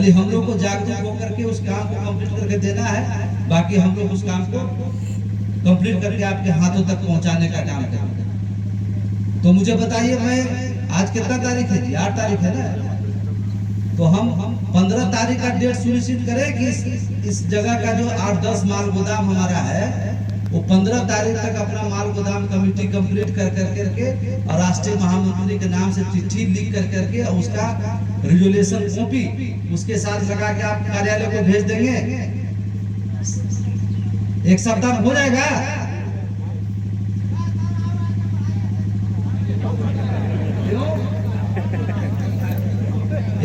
खाली हम लोग को जागरूक होकर के उस काम को कंप्लीट करके देना है, बाकी हम लोग उस काम को कंप्लीट करके आपके हाथों तक पहुंचाने का काम करेंगे। तो मुझे बताइए, मैं आज कितना तारीख है जी? 8 तारीख है ना। तो हम 15 तारीख का डेट सुनिश्चित करें कि इस जगह का जो 8-10 माल गोदाम हमारा है वो 15 तारीख तक अपना माल गोदाम कमेटी कंप्लीट कर करके और राष्ट्रीय महामंत्री के नाम से चिट्ठी लिख कर करके और उसका रिजोल्यूशन कॉपी उसके साथ लगा के आप कार्यालय को भेज देंगे। 1 सप्ताह में हो जाएगा।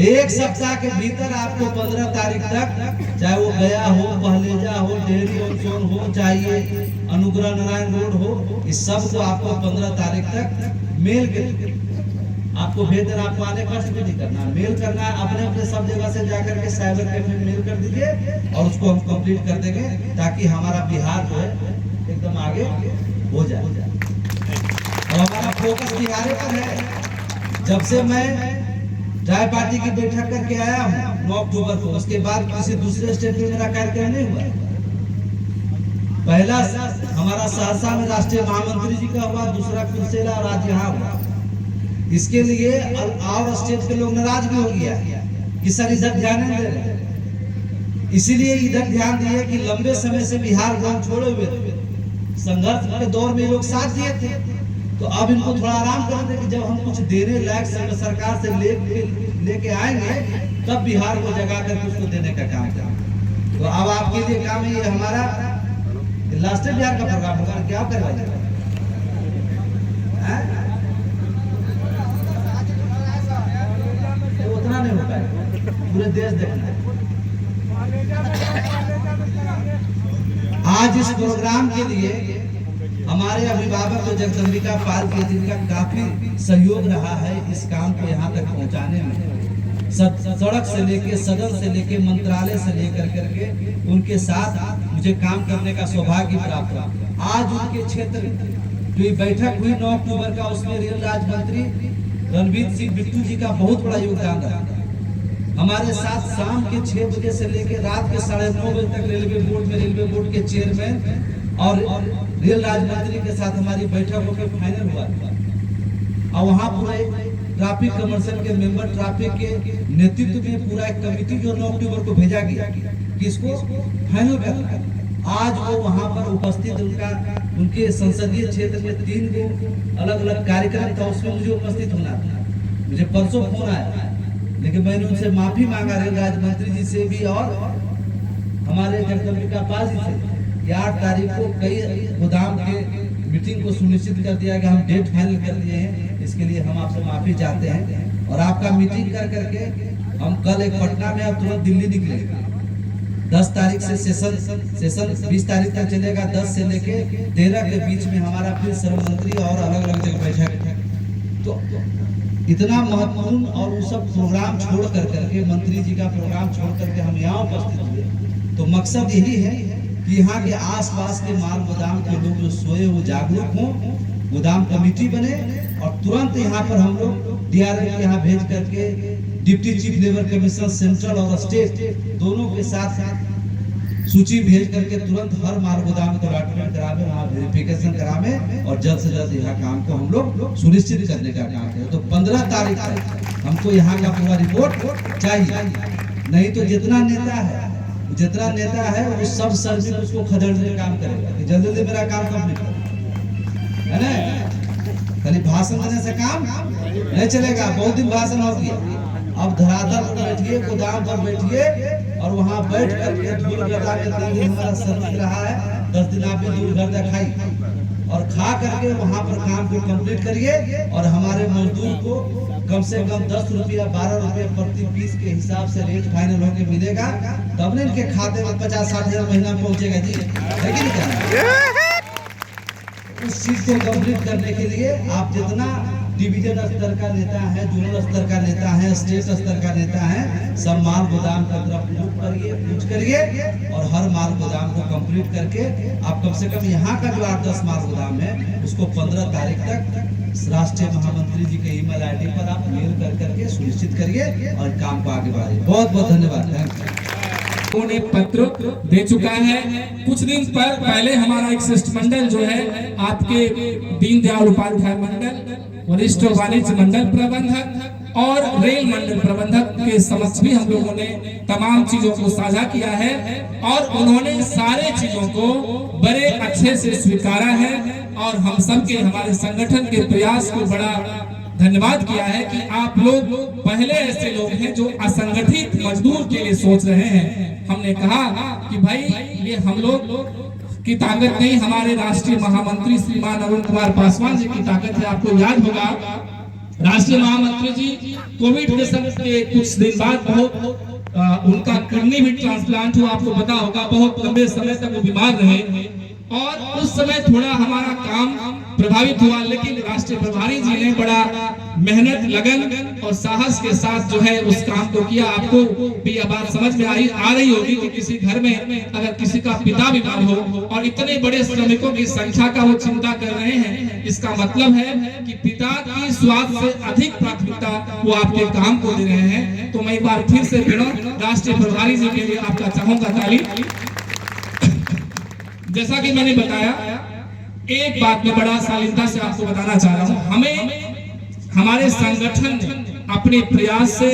एक सप्ताह के भीतर आपको 15 तारीख तक, चाहे वो गया हो, पहलेजा हो, डेहरी ऑन हो, चाहे अनुग्रह नारायण रोड हो, इस सब को आपको 15 तारीख तक मेल के आपको भेज देना। आपको आने का भी नहीं करना, मेल करना है अपने अपने सब जगह से जाकर के साइबर कैफे मेल कर दीजिए और उसको हम कंप्लीट कर देंगे ताकि हमारा बिहार जो है एकदम आगे हो जाए। और हमारा फोकस बिहार पर है। जब से मैं ट्राई पार्टी की बैठक करके आया हूँ 9 अक्टूबर को, उसके बाद किसी दूसरे स्टेट में मेरा कार्यक्रम नहीं हुआ। पहला हमारा सहरसा में राष्ट्रीय महामंत्री जी का हुआ, दूसरा कुर्सेला और आज यहाँ हुआ। इसके लिए और स्टेट के लोग नाराज भी हो गया कि सर इधर ध्यान नहीं दे रहे। इसीलिए इधर ध्यान दिए कि लंबे समय से बिहार गांव छोड़े हुए थे, संघर्ष के दौर में लोग साथ दिए थे, तो अब इनको थोड़ा आराम कर दे कि जब हम कुछ देने लायक सरकार से लेके आएंगे तब बिहार को जगा करके उसको देने का काम करेंगे। तो अब आपके लिए काम है, ये हमारा लास्ट बिहार का प्रोग्राम होगा। क्या करवाइएगा? उतना नहीं होता है, पूरे देश देखना है। आज इस प्रोग्राम के लिए हमारे अभिभावक तो जगदम्बिका पाल के, जिनका काफी सहयोग रहा है इस काम को यहाँ तक पहुँचाने में। सड़क से लेके, सदन से लेके, मंत्रालय से लेकर करके उनके साथ मुझे काम करने का सौभाग्य प्राप्त हुआ। आज उनके क्षेत्र जो ये बैठक हुई 9 अक्टूबर का, उसमें रेल राज्य मंत्री रणवीर सिंह बिट्टू जी का बहुत बड़ा योगदान रहा। हमारे साथ शाम के 6 बजे से लेकर रात के 9:30 बजे तक रेलवे बोर्ड के चेयरमैन और रेल राज्य मंत्री के साथ हमारी बैठक होकर फाइनल हुआ। और वहाँ पूरा ट्रैफिक कमीशन के मेंबर, ट्रैफिक के नेतृत्व में पूरा एक कमेटी जो 9 अक्टूबर को भेजा गया कि इसको फाइनल करना है। आज वो वहाँ पर उपस्थित, उनके संसदीय क्षेत्र में 3 गो अलग अलग कार्यक्रम था, उसमें मुझे उपस्थित होना था। मुझे परसों फोन आया, लेकिन मैंने उनसे माफी मांगा रेल राज्य मंत्री जी से भी और हमारे जगदम्बिका पाल जी से। 8 तारीख को कई गोदाम के मीटिंग को सुनिश्चित कर दिया गया, हम डेट फाइनल कर दिए हैं। इसके लिए हम आपसे माफी चाहते हैं और आपका मीटिंग कर करके हम कल एक पटना में अब तुरंत दिल्ली निकलेंगे। 10 तारीख से सेशन 20 तारीख तक चलेगा। 10 से लेके 13 के बीच में हमारा फिर श्रम मंत्री और अलग अलग जगह बैठक। तो इतना महत्वपूर्ण और वो सब प्रोग्राम छोड़ करके, मंत्री जी का प्रोग्राम छोड़ करके हम यहाँ उपस्थित हुए। तो मकसद यही है कि यहाँ के आसपास के माल गोदाम के लोग जो सोए वो जागरूक हों, गोदाम कमेटी बने और तुरंत यहाँ पर हम लोग डीआरएम यहाँ भेज करके deputy chief labour commissioner central और स्टेट दोनों के साथ सूची भेज करके तुरंत हर माल गोदाम को डॉक्यूमेंट करावे, वहाँ वेरिफिकेशन करावे और जल्द से जल्द यहाँ काम को हम लोग सुनिश्चित करने का काम करें। तो 15 तारीख तक हमको यहाँ का पूरा रिपोर्ट चाहिए। नहीं तो जितना नेता है वो सब सर्विस उसको खदेड़ने का काम करेगा कि जल्दी जल्दी मेरा काम कंप्लीट है ना। खाली भाषण देने से काम नहीं चलेगा। बहुत दिन भाषण हो गया, अब धरातल पर बैठिए, गोदाम पर बैठिए और वहाँ बैठ करके धूल गर्दा में 3 दिन हमारा सर्विस रहा है। 10 दिन आप धूल गर्दा खाई और खा करके वहाँ पर काम को कंप्लीट करिए और हमारे मजदूर को कम से कम 10 रुपया 12 रुपये प्रति पीस के हिसाब से रेट फाइनल होकर मिलेगा, तब न इनके खाते में 50-60 हजार महीना पहुंचेगा जी, है कि नहीं? उस चीज को कंप्लीट करने के लिए आप जितना डिवीजन स्तर का नेता है, जोनल स्तर का नेता है, स्टेट स्तर का नेता है, सब माल गोदाम की तरफ पूछ करिए और हर माल गोदाम को कंप्लीट करके आप कम से कम यहाँ का जो 8-10 माल गोदाम है उसको 15 तारीख तक राष्ट्रीय महामंत्री जी के ईमेल आईडी पर आप मेल कर करके सुनिश्चित करिए और काम को आगे बढ़ाइए। बहुत बहुत धन्यवाद। ने पत्र दे चुका है। कुछ दिन पहले हमारा एक शिष्टमंडल जो है आपके दीनदयाल उपाध्याय मंडल, वरिष्ठ वाणिज्य मंडल प्रबंधक और रेल मंडल प्रबंधक के समक्ष भी हम लोगों ने तमाम चीजों को साझा किया है और उन्होंने सारे चीजों को बड़े अच्छे से स्वीकारा है और हम सब के हमारे संगठन के प्रयास को बड़ा धन्यवाद किया है कि आप लोग पहले ऐसे लोग हैं जो असंगठित मजदूर के लिए सोच रहे हैं। हमने कहा कि भाई ये हम लोग की ताकत नहीं, हमारे राष्ट्रीय महामंत्री श्रीमान अरुण कुमार पासवान जी की ताकत है। आपको याद होगा राष्ट्रीय महामंत्री जी कोविड के समय के कुछ दिन बाद उनका किडनी भी ट्रांसप्लांट हुआ, आपको पता होगा। बहुत लंबे समय तक वो बीमार रहे और उस समय थोड़ा हमारा काम प्रभावित हुआ, लेकिन राष्ट्रीय प्रभारी जी ने बड़ा मेहनत, लगन और साहस के साथ जो है उस काम को किया। आपको भी यह बात समझ में आ रही होगी कि किसी घर में अगर किसी का पिता बीमार हो और इतने बड़े श्रमिकों की संख्या का वो चिंता कर रहे हैं, इसका मतलब है कि पिता की स्वास्थ्य से अधिक प्राथमिकता वो आपके काम को दे रहे हैं। तो मैं एक बार फिर से राष्ट्रीय प्रभारी जी के लिए आपका चाहूंगा ताली। जैसा कि मैंने बताया, एक बात में बड़ा शालीनता से आपको बताना चाह रहा हूं, हमें हमारे संगठन अपने प्रयास से,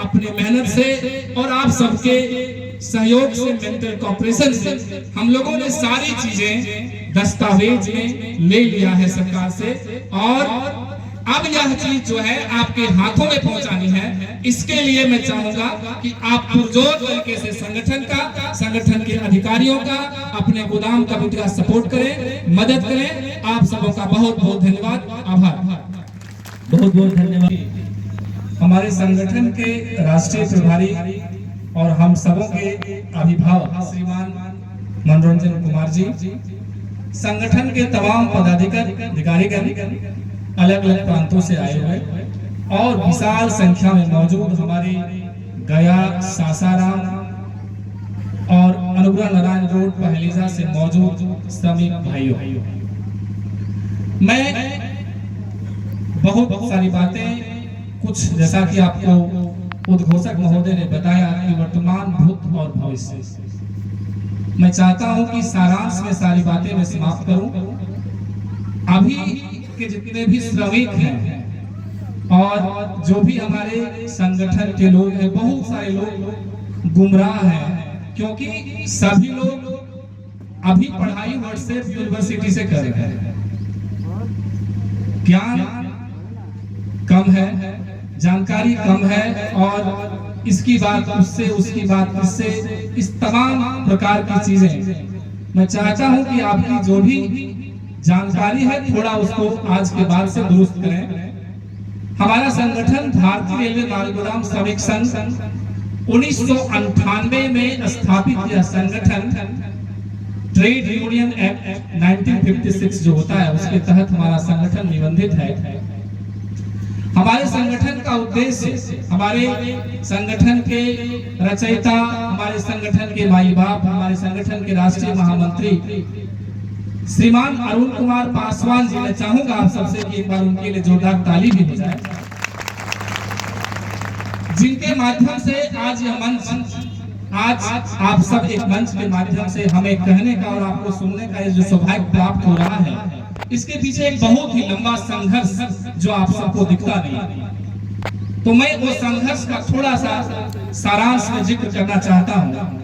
अपने मेहनत से और आप सबके सहयोग से, मेंटल कॉपरेशन से हम लोगों ने सारी चीजें दस्तावेज में ले लिया है सरकार से और अब यह चीज जो है आपके हाथों में पहुंचानी है। इसके लिए मैं चाहूंगा कि आप पुरजोर तरीके से संगठन के अधिकारियों का, अपने गोदाम कमेटी का सपोर्ट करें, मदद करें। आप सबों का बहुत बहुत धन्यवाद, आभार। बहुत बहुत धन्यवाद। हमारे संगठन के राष्ट्रीय प्रभारी और हम सबों के अभिभावक श्रीमान मनोरंजन कुमार जी, संगठन के तमाम पदाधिकारी अलग अलग प्रांतों से आए हुए और विशाल संख्या में मौजूद हमारे गया, सासाराम और अनुग्रह नारायण रोड पहलीजा से मौजूद श्रमिक भाइयों, मैं बहुत सारी बातें कुछ जैसा कि आपको उद्घोषक महोदय ने बताया कि वर्तमान, भूत और भविष्य, मैं चाहता हूं कि सारांश में सारी बातें मैं समाप्त करूं। अभी के जितने भी श्रमिक हैं और जो भी हमारे संगठन के लोग हैं, बहुत सारे लोग गुमराह हैं क्योंकि सभी लोग अभी पढ़ाई व्हाट्सएप यूनिवर्सिटी से कर रहे हैं। ज्ञान कम है, जानकारी कम है और इसकी बात उससे, उसकी बात इससे, इस तमाम प्रकार की चीजें मैं चाहता हूं कि आपकी जो भी जानकारी है थोड़ा उसको आज के बाद से दुरुस्त करें। हमारा संगठन भारतीय रेलवे माल गोदाम श्रमिक संघ 1998 में स्थापित यह संगठन ट्रेड यूनियन एक्ट 1956 जो होता है उसके तहत हमारा संगठन निबंधित है। हमारे संगठन का उद्देश्य, हमारे संगठन के रचयिता, हमारे संगठन के माई बाप, हमारे संगठन के राष्ट्रीय महामंत्री श्रीमान अरुण कुमार पासवान जी, मैं चाहूंगा आप सबसे कि एक बार उनके लिए जोरदार ताली भी हो जाए, जिनके माध्यम से आज यह मंच, आज आप सब एक मंच के माध्यम से हमें कहने का और आपको सुनने का जो सौभाग्य प्राप्त हो रहा है, इसके पीछे एक बहुत ही लंबा संघर्ष जो आप सबको दिखता नहीं। तो मैं वो संघर्ष का थोड़ा सा सारांश में जिक्र करना चाहता हूँ।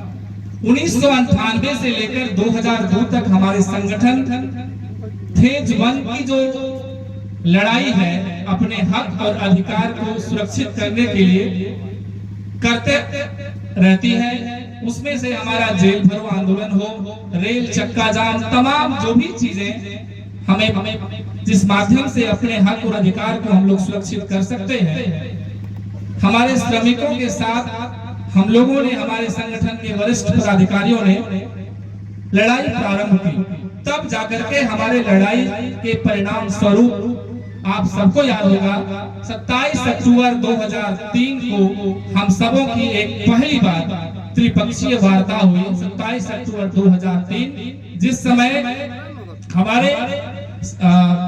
1998 से लेकर 2002 तक हमारे संगठन फेज 1 की जो लड़ाई है अपने हक और अधिकार को सुरक्षित करने के लिए करते रहती है। उसमें से हमारा जेल भरो आंदोलन हो, रेल चक्का जाम, तमाम जो भी चीजें हमें जिस माध्यम से अपने हक और अधिकार को हम लोग सुरक्षित कर सकते हैं, हमारे श्रमिकों के साथ हम लोगों ने, हमारे संगठन के वरिष्ठ पदाधिकारियों ने लड़ाई प्रारंभ की। तब जाकर के हमारे लड़ाई के परिणाम स्वरूप आप सबको याद होगा 27 अक्टूबर 2003 को हम सबों की एक पहली बार त्रिपक्षीय वार्ता हुई। 27 अक्टूबर 2003 जिस समय हमारे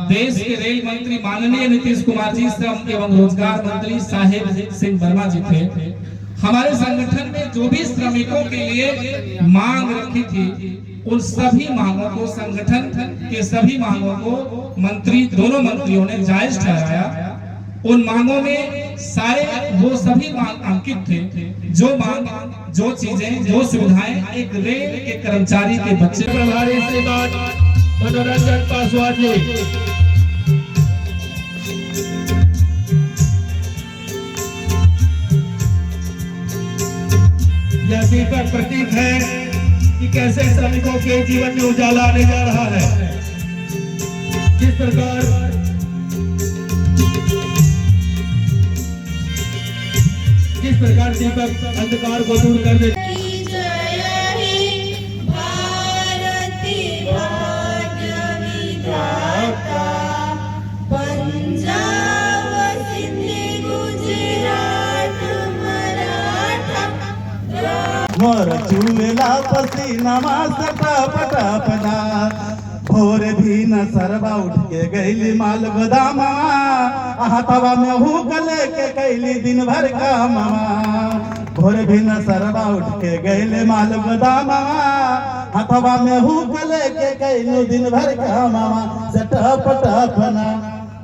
देश के रेल मंत्री माननीय नीतीश कुमार जी, श्रम एवं रोजगार मंत्री साहेब सिंह वर्मा जी थे। हमारे संगठन में जो भी श्रमिकों के लिए मांग रखी थी उन सभी मांगों को, संगठन के सभी मांगों को दोनों मंत्रियों ने जायज ठहराया। उन मांगों में सारे वो सभी मांग अंकित थे, जो मांग, जो चीजें, जो सुविधाएं एक रेल के कर्मचारी के बच्चे। प्रभारी श्रीमान मनोरंजन पासवान जी, यह दीपक प्रतीक है कि कैसे श्रमिकों के जीवन में उजाला आने जा रहा है। जिस प्रकार दीपक अंधकार को दूर कर दे। मोर चूला पसीनामा से टप टपना, भोर भी न सरवा उठ के गईली माल गोदामा, हाथवा में हुक लेके कैली दिन भर का मामा। भोर भी न सरवा उठ के गईली माल गोदामा, हाथवा में हुक लेके कैली दिन भर का मामा। से टप टपना,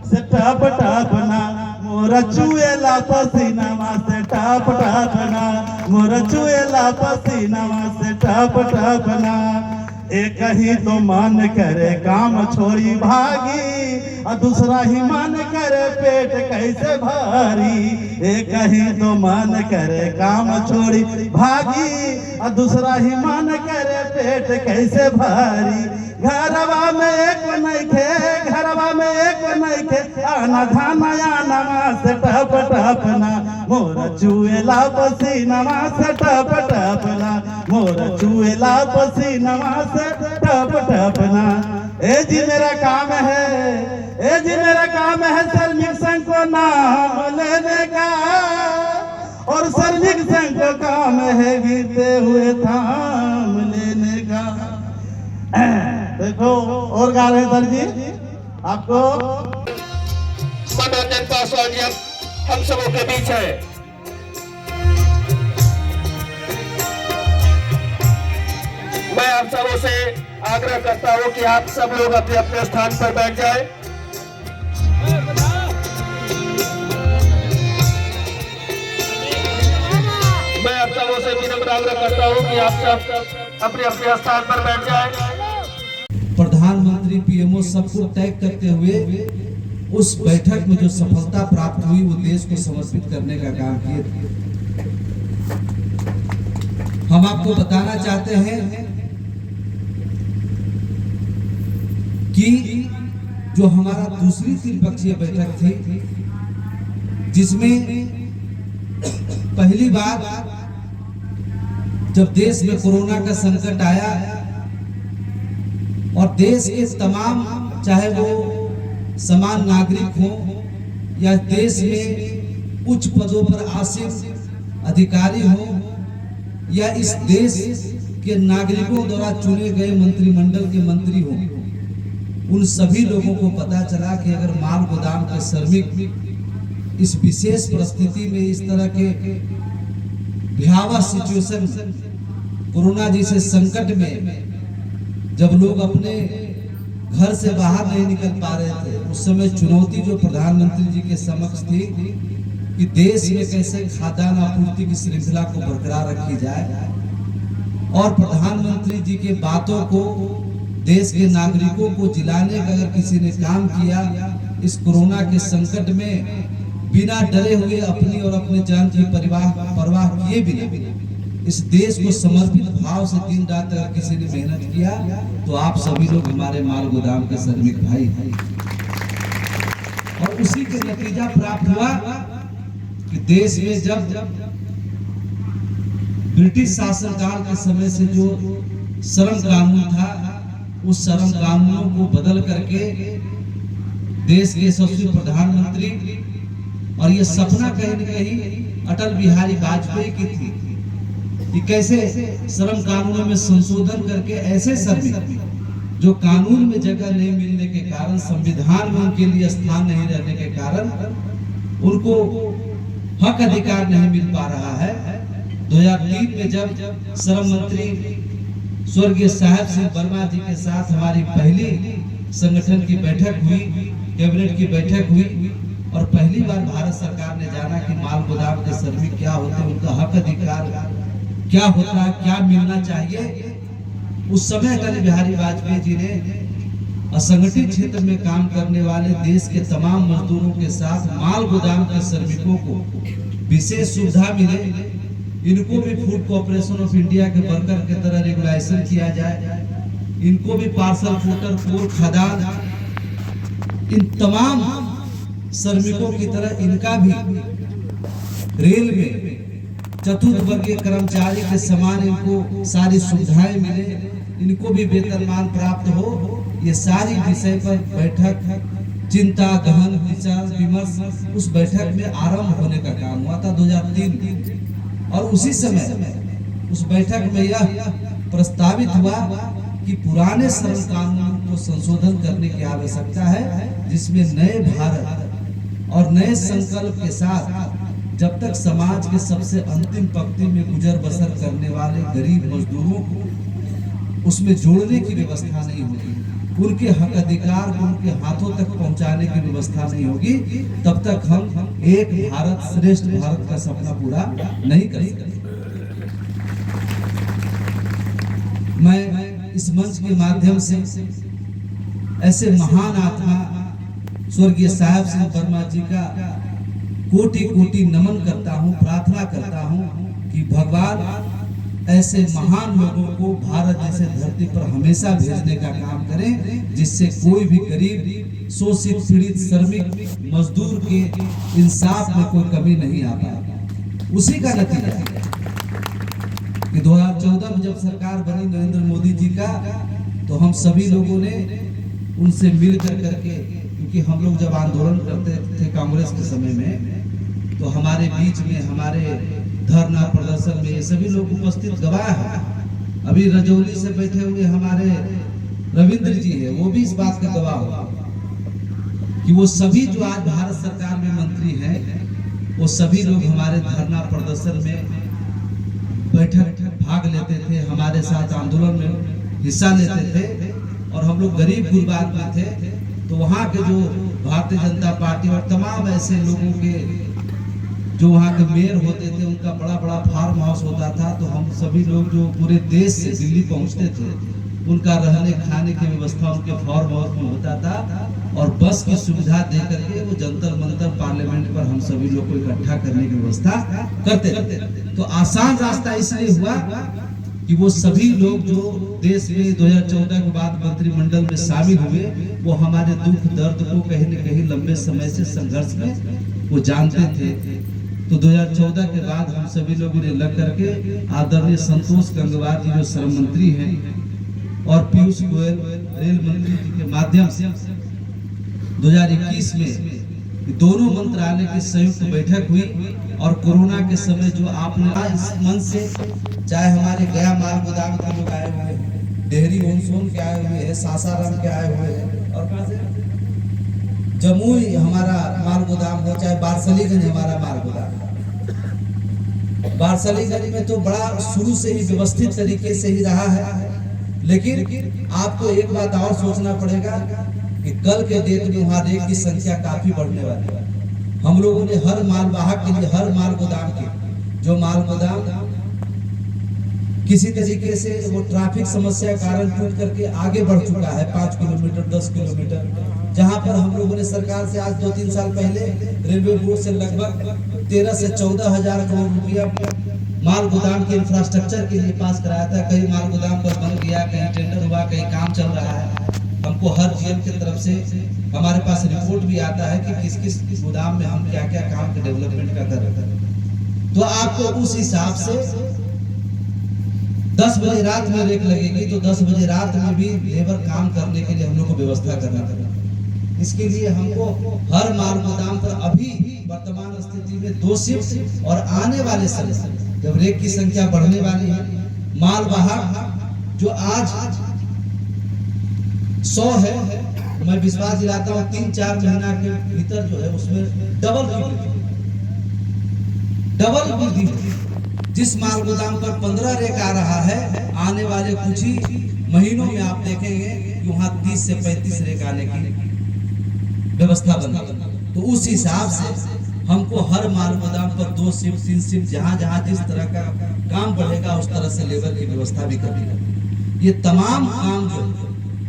से टप टपना, मोर चुएला पसीनामा से टप टपना, मोर चुएला पसीनामा से टप टपना। एक ही तो मन करे काम छोड़ी भागी, और दूसरा ही मन करे पेट कैसे भारी। एक ही तो मन करे काम छोड़ी भागी, और दूसरा ही मन करे पेट कैसे भारी। घरवा में एक नहीं खे, घरवा में एक नहीं खे, आना धाना आना से टप टपना, मोर चुएला पसीनामा से टप टपना, मोर चुएला पसीनामा से टप टपना। ए जी मेरा काम है, ए जी मेरा काम है श्रमिक संघ को नाम लेने का, और श्रमिक संघ को काम है गिरते हुए थाम लेने का। देखो और गा रहे सर जी आपको। मनोरंजन पासवान जी हम सबों के बीच है। मैं आप सबों से आग्रह करता हूं कि आप सब लोग अपने अपने स्थान पर बैठ जाएं। मैं आप सबों से विनम्र आग्रह करता हूं कि आप सब अपने अपने स्थान पर बैठ जाएं। प्रधानमंत्री पीएमओ सबको टैग करते हुए उस बैठक में जो सफलता प्राप्त हुई वो देश को समर्पित करने का काम किए थे। हम आपको बताना चाहते हैं कि जो हमारा दूसरी त्रिपक्षीय बैठक थी, जिसमें पहली बार जब देश में कोरोना का संकट आया और देश के तमाम, चाहे वो समान नागरिक हो या देश में उच्च पदों पर आसीन अधिकारी हो या इस देश के नागरिकों द्वारा चुने गए मंत्रिमंडल के मंत्री हो, उन सभी लोगों को पता चला कि अगर माल गोदाम के श्रमिक इस विशेष परिस्थिति में, इस तरह के भयावह सिचुएशन, कोरोना जैसे संकट में जब लोग अपने घर से बाहर नहीं निकल पा रहे थे, उस समय चुनौती जो प्रधानमंत्री जी के समक्ष थी कि देश में कैसे खाद्यान्न आपूर्ति की श्रृंखला को बरकरार रखी जाए, और प्रधानमंत्री जी के बातों को देश के नागरिकों को जिलाने का अगर किसी ने काम किया, इस कोरोना के संकट में बिना डरे हुए अपनी और अपने जान की परवाह किए बिना इस देश को समर्पित भाव से दिन रात अगर किसी ने मेहनत किया, तो आप सभी लोग हमारे माल गोदाम के श्रमिक भाई हैं। और उसी के नतीजा प्राप्त हुआ कि देश में जब ब्रिटिश शासनकाल के समय से जो श्रम कानून था, उस श्रम कानूनों को बदल करके देश के यशस्वी प्रधानमंत्री, और ये सपना कहीं न कहीं अटल बिहारी वाजपेयी की थी कि कैसे श्रम कानूनों में संशोधन करके ऐसे श्रमिक जो कानून में जगह नहीं मिलने के कारण, संविधान में उनके लिए स्थान नहीं रहने के कारण उनको हक अधिकार नहीं मिल पा रहा है। 2003 में जब श्रम मंत्री स्वर्गीय साहब सिंह वर्मा जी के साथ हमारी पहली संगठन की बैठक हुई, कैबिनेट की बैठक हुई, और पहली बार भारत सरकार ने जाना कि माल गोदाम के श्रमिक क्या होते हैं, उनका हक अधिकार क्या होता है, क्या मिलना चाहिए। उस समय अटल बिहारी वाजपेयी जी ने असंगठित क्षेत्र में काम करने वाले देश के तमाम मजदूरों के साथ माल गोदाम के श्रमिकों को विशेष सुविधा मिले, इनको भी फूड कॉर्पोरेशन ऑफ इंडिया के वर्कर के तरह रेगुलाइजेशन किया जाए, इनको भी पार्सल पोर्टर, कोल, खदान, इन तमाम श्रमिकों की तरह इनका भी रेल में चतुर्थ वर्गीय कर्मचारी के समान इनको सारी सुविधाएं मिले, इनको भी वेतनमान प्राप्त हो। ये सारी विषय पर बैठक, चिंता, गहन विचार विमर्श उस बैठक में आरंभ होने का काम हुआ था 2003। और उसी समय उस बैठक में यह प्रस्तावित हुआ कि पुराने श्रम कानून को संशोधन करने की आवश्यकता है, जिसमें नए भारत और नए संकल्प के साथ जब तक समाज के सबसे अंतिम पंक्ति में गुजर बसर करने वाले गरीब मजदूरों को उसमें जोड़ने की व्यवस्था नहीं होगी, उनके हक अधिकार को उनके हाथों तक पहुंचाने की व्यवस्था नहीं होगी, तब तक हम एक भारत श्रेष्ठ भारत का सपना पूरा नहीं कर सकते। मैं इस मंच के माध्यम से ऐसे महान आत्मा स्वर्गीय साहब सिंह वर्मा जी का कोटि कोटि नमन करता हूँ, प्रार्थना करता हूँ कि भगवान ऐसे महान लोगों को भारत जैसे धरती पर हमेशा भेजने का काम करें, जिससे कोई भी गरीब, शोषित, पीड़ित, श्रमिक, मजदूर के इंसाफ में कोई कमी नहीं आ पाए। उसी का नतीजा है कि 2014 में जब सरकार बनी नरेंद्र मोदी जी का, तो हम सभी लोगों ने उनसे मिल करके, क्योंकि हम लोग जब आंदोलन करते थे कांग्रेस के समय में, तो हमारे बीच में हमारे धरना प्रदर्शन में ये सभी लोग उपस्थित गवाह हैं। अभी रजौली से बैठे हुए हमारे रविंद्र जी है, वो भी इस बात का गवाह हुआ कि वो सभी जो आज भारत सरकार में मंत्री हैं, वो सभी लोग हमारे धरना प्रदर्शन में बैठक भाग लेते थे, हमारे साथ आंदोलन में हिस्सा लेते थे, और हम लोग गरीब गुरबाज में थे। तो वहाँ के जो भारतीय जनता पार्टी और तमाम ऐसे लोगों के जो वहाँ के मेयर होते थे, उनका बड़ा बड़ा फार्म हाउस होता था, तो हम सभी लोग जो पूरे देश से दिल्ली पहुँचते थे, उनका रहने खाने की व्यवस्था उनके फार्म हाउस में होता था, और बस की सुविधा दे करके वो जंतर मंतर पार्लियामेंट पर हम सभी लोग को इकट्ठा करने की व्यवस्था करते थे। तो आसान रास्ता इसलिए हुआ कि वो सभी लोग जो देश में 2014 के बाद मंत्रिमंडल में शामिल हुए, वो हमारे दुख दर्द को कहीं न कहीं लंबे समय से संघर्ष में वो जानते थे। तो 2014 के बाद हम सभी लोगों ने लग करके आदरणीय संतोष गंगवार जी जो श्रम मंत्री हैं, और पीयूष गोयल रेल मंत्री जी के माध्यम से 2021 में दोनों मंत्रालय की संयुक्त बैठक हुई, और कोरोना के समय जो आपने इस मंच से, चाहे हमारे गया माल गोदाम के लोग आए हुए हैं, डेहरी ऑनसोन के आए हुए हैं, सासाराम के आए हुए हैं, और कहाँ से जमुई हमारा माल गोदाम हो, चाहे बारसलीगंज हमारा माल गोदाम। बारसलीगंज में तो बड़ा शुरू से ही व्यवस्थित तरीके से ही रहा है, लेकिन आपको एक बात और सोचना पड़ेगा कि कल के डेट में वहाँ रेक की संख्या काफी बढ़ने वाली है। हम लोगों ने हर मालवाहक के लिए, हर माल गोदाम के जो माल गोदाम किसी तरीके से वो ट्रैफिक समस्या के कारण टूट करके आगे बढ़ चुका है 5 किलोमीटर 10 किलोमीटर, जहां पर हम लोगों ने सरकार से आज 2-3 साल पहले रेलवे बोर्ड से लगभग 13 से 14 हजार करोड़ रुपया माल गोदाम के इंफ्रास्ट्रक्चर के लिए पास कराया था। कई माल गोदाम पर बन गया, कहीं टेंडर हुआ, कहीं काम चल रहा है। हमको हर जीएम की तरफ से हमारे पास रिपोर्ट भी आता है कि किस किस गोदाम में हम क्या क्या काम के डेवलपमेंट का कर रहे हैं। तो आपको उस हिसाब से 10 बजे रात में रेक लगेगी, तो 10 बजे रात में भी लेबर काम करने के लिए हम लोग को व्यवस्था करना पड़ेगा। इसके लिए हमको हर माल गोदाम पर अभी वर्तमान स्थिति में 2 शिफ्ट और आने वाले समय जब रेक की संख्या बढ़ने वाली है, माल बाहर जो आज 100 है, मैं विश्वास दिलाता हूँ 3-4 महीना के भीतर जो है उसमें डबल वृद्धि। जिस माल गोदाम पर 15 रेक आ रहा है, आने वाले कुछ ही महीनों में आप देखेंगे कि वहाँ 30 से 35 रेक आने की व्यवस्था बनी। तो उस हिसाब से हमको हर माल गोदाम पर 2 शिफ्ट 3 शिफ्ट जहाँ जिस तरह का काम बढ़ेगा उस तरह से लेबर की व्यवस्था भी करनी है। ये तमाम काम जो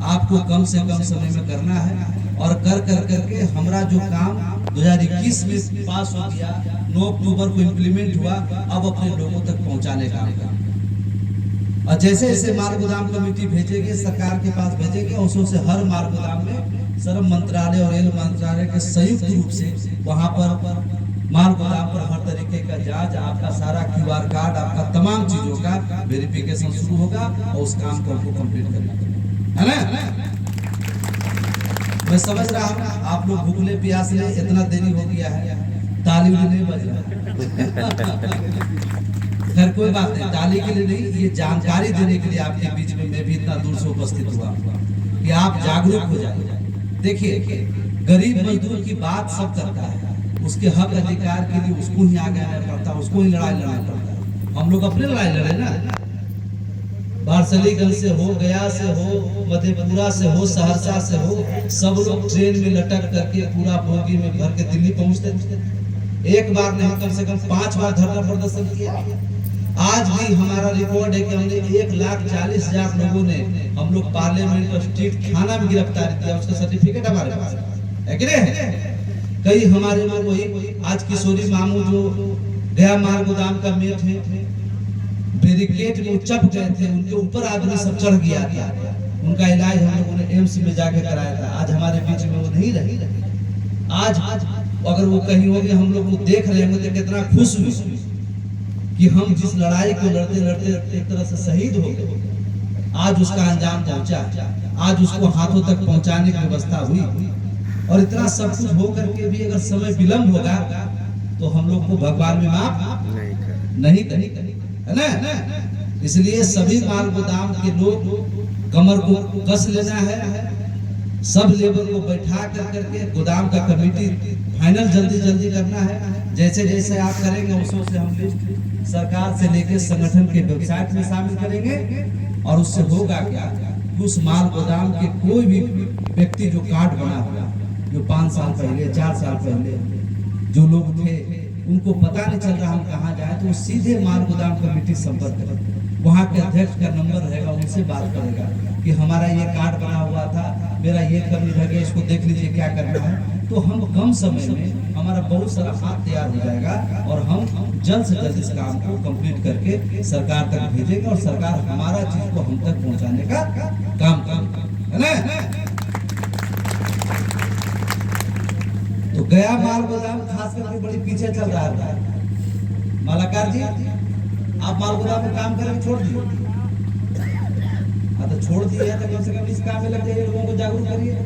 आपको कम से कम समय में करना है और करके हमारा जो काम 2021 में पास हो गया, 9 अक्टूबर को इम्प्लीमेंट हुआ, अब अपने लोगों तक पहुंचाने का काम। और जैसे जैसे माल गोदाम कमेटी भेजेंगे, सरकार के पास भेजेंगे, उसों से हर माल गोदाम में श्रम मंत्रालय और रेल मंत्रालय के संयुक्त रूप से वहां पर माल गोदाम पर हर तरीके का जांच, आपका सारा QR कार्ड, आपका तमाम चीजों का वेरिफिकेशन शुरू होगा और उस काम को हमको कंप्लीट करना है ना। मैं समझ रहा हूँ आप लोग भूखले प्यासे, इतना देरी हो गया है, ताली भी नहीं बज रहा। खैर कोई बात नहीं, ताली के लिए नहीं, ये जानकारी देने के लिए आपके बीच में मैं भी इतना दूर से उपस्थित हुआ कि आप जागरूक हो जाए। देखिए, गरीब मजदूर की बात सब करता है, उसके हक अधिकार के लिए उसको ही आगे आना पड़ता है, उसको ही लड़ाई लड़ना पड़ता है। हम लोग अपने लड़ाई लड़े ना, बारसलीगंज से हो, गया से हो, मधेपुरा से हो, सहरसा से हो, सब लोग ट्रेन में लटक करके पूरा बोगी में भर के दिल्ली पहुंचते थे। एक बार नहीं, कम से कम 5 बार धरना प्रदर्शन किया। आज भी हमारा रिकॉर्ड है कि हमने 1,40,000 लोगों ने हम लोग पार्लियामेंट और स्ट्रीट थाना में गिरफ्तार किया, उसका सर्टिफिकेट हमारे पास है कि नहीं? कई हमारे लोग वही आज किशोरी मामू जो गया माल गोदाम का मेट है, बैरिकेड में चप गए थे, उनके ऊपर आदमी सब चढ़ गया था, उनका इलाज हम लोगों ने एम्स में जाके कराया था। आज हमारे बीच में वो नहीं रही। आज अगर वो कहीं होगी, हम लोग वो देख रहे होंगे तो कितना खुश हुए कि हम जिस लड़ाई को लड़ते लड़ते एक तरह से शहीद हो गए, आज उसका अंजाम पहुंचा, आज उसको हाथों तक पहुंचाने की व्यवस्था हुई। और इतना सब कुछ हो करके भी अगर समय विलंब होगा तो हम लोग को भगवान में माफ नहीं करेगा, है ना। इसलिए सभी माल गोदाम के लोग कमर को कस लेना है, सब लेबर को बैठा करके गोदाम का कमेटी फाइनल जल्दी करना है। जैसे जैसे आप करेंगे उसों से हम लिस्ट सरकार से लेकर संगठन के वेबसाइट में शामिल करेंगे। और उससे होगा क्या, उस माल गोदाम के कोई भी व्यक्ति जो कार्ड बना हुआ, जो 5 साल पहले 4 साल पहले जो लोग थे, उनको पता नहीं चल रहा हम कहाँ जाए, तो वो सीधे माल गोदाम कमेटी संपर्क करें, वहाँ के अध्यक्ष का नंबर रहेगा, उनसे बात करेगा कि हमारा ये कार्ड बना हुआ था, मेरा ये कमी रह गया, इसको देख लीजिए क्या करना है। तो हम कम समय में हमारा बहुत सारा हाथ तैयार हो जाएगा और हम जल्द से जल्द इस काम को कंप्लीट करके सरकार तक भेजेंगे और सरकार हमारा चीज को हम तक पहुंचाने का काम करेगी, है ना। तो गया माल गोदाम खास करके बड़ी पीछे चल रहा है। मालाकार जी, आप माल गोदाम में काम करके छोड़ दिए, तो छोड़ दिए तो कम से कम इस काम में लग जाइए, लोगों को जागरूक करिए।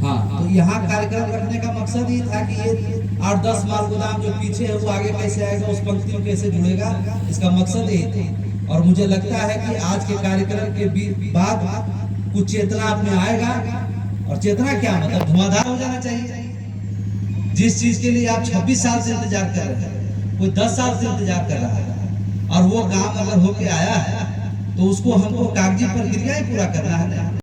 हाँ, तो यहाँ कार्यक्रम रखने का मकसद ये था कि ये 8-10 माल गोदाम जो पीछे है वो आगे कैसे आएगा, उस पंक्ति में कैसे जुड़ेगा, इसका मकसद यही था। और मुझे लगता है कि आज के कार्यक्रम के बाद कुछ चेतना आप में आएगा। और चेतना क्या मतलब, धुआंधार हो जाना चाहिए। जिस चीज के लिए आप 26 साल से इंतजार कर रहे हैं, कोई 10 साल से इंतजार कर रहा है, और वो काम अगर होके आया है तो उसको हमको कागजी प्रक्रिया ही पूरा करना है।